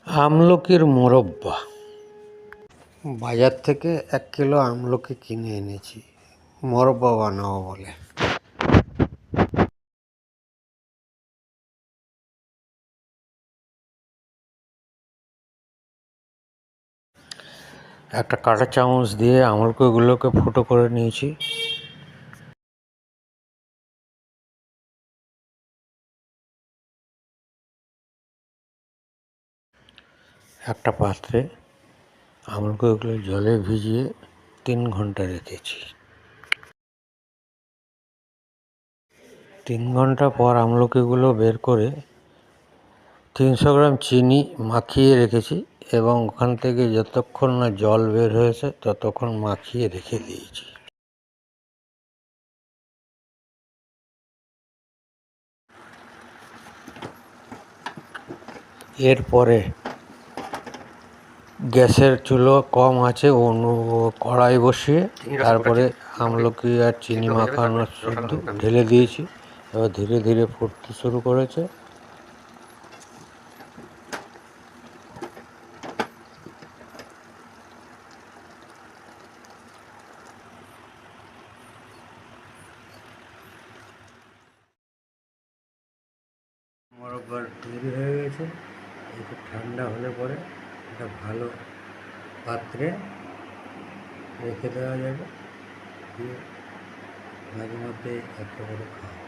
আমলকির মোরব্বা। বাজার থেকে 1 কিলো আমলকি কিনে এনেছি মোরব্বা বানাবো বলে। একটা কাঁটা চামচ দিয়ে আমলকিগুলোকে ফুটো করে নিয়েছি। একটা পাত্রে আমলকিগুলো জলে ভিজিয়ে 3 ঘন্টা রেখেছি। 3 ঘন্টা পর আমলকিগুলো বের করে 300 গ্রাম চিনি মাখিয়ে রেখেছি এবং ওখান থেকে যতক্ষণ না জল বের হয়েছে ততক্ষণ মাখিয়ে রেখে দিয়েছি। এরপরে গ্যাসের চুলো কম আছে কড়াই বসিয়ে তারপরে আমলকি আর চিনি মাখানো শুদ্ধ ঢেলে দিয়েছি। এবার ধীরে ধীরে ফুটতে শুরু করেছে। মোরব্বার তৈরি হয়ে গেছে। একটু ঠান্ডা হলে পরে একটা ভালো পাত্রে রেখে দেওয়া যাবে, দিয়ে মাঝে মধ্যে একটা করে খাওয়া।